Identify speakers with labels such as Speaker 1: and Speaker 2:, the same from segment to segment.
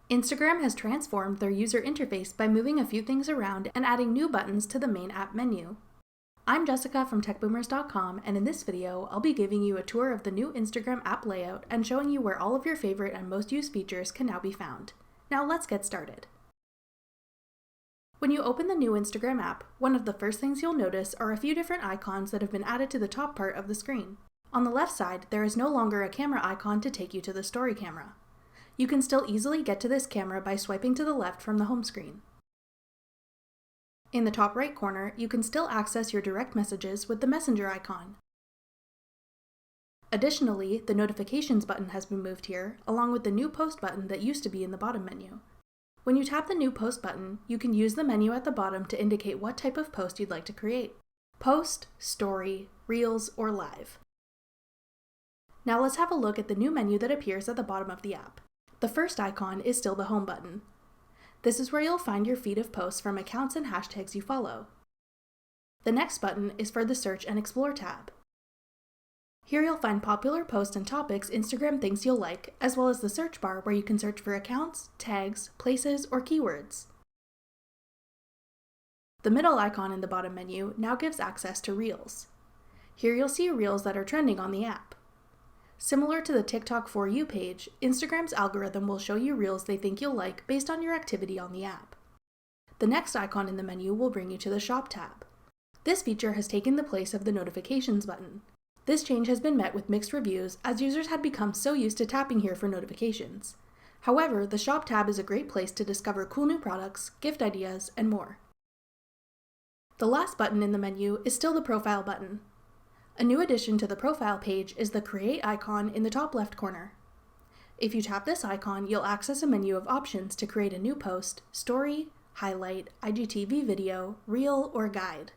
Speaker 1: Instagram has transformed their user interface by moving a few things around and adding new buttons to the main app menu. I'm Jessica from TechBoomers.com, and in this video, I'll be giving you a tour of the new Instagram app layout and showing you where all of your favorite and most used features can now be found. Now let's get started. When you open the new Instagram app, one of the first things you'll notice are a few different icons that have been added to the top part of the screen. On the left side, there is no longer a camera icon to take you to the story camera. You can still easily get to this camera by swiping to the left from the home screen. In the top right corner, you can still access your direct messages with the messenger icon. Additionally, the notifications button has been moved here, along with the new post button that used to be in the bottom menu. When you tap the new post button, you can use the menu at the bottom to indicate what type of post you'd like to create: post, story, reels, or live. Now let's have a look at the new menu that appears at the bottom of the app. The first icon is still the home button. This is where you'll find your feed of posts from accounts and hashtags you follow. The next button is for the Search and Explore tab. Here you'll find popular posts and topics Instagram thinks you'll like, as well as the search bar where you can search for accounts, tags, places, or keywords. The middle icon in the bottom menu now gives access to Reels. Here you'll see Reels that are trending on the app. Similar to the TikTok For You page, Instagram's algorithm will show you Reels they think you'll like based on your activity on the app. The next icon in the menu will bring you to the Shop tab. This feature has taken the place of the Notifications button. This change has been met with mixed reviews, as users had become so used to tapping here for notifications. However, the Shop tab is a great place to discover cool new products, gift ideas, and more. The last button in the menu is still the Profile button. A new addition to the profile page is the Create icon in the top left corner. If you tap this icon, you'll access a menu of options to create a new post, story, highlight, IGTV video, reel, or guide.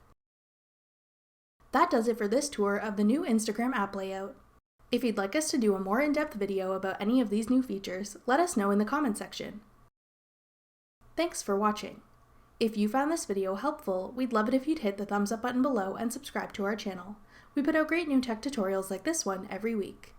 Speaker 1: That does it for this tour of the new Instagram app layout. If you'd like us to do a more in-depth video about any of these new features, let us know in the comment section. Thanks for watching. If you found this video helpful, we'd love it if you'd hit the thumbs up button below and subscribe to our channel. We put out great new tech tutorials like this one every week.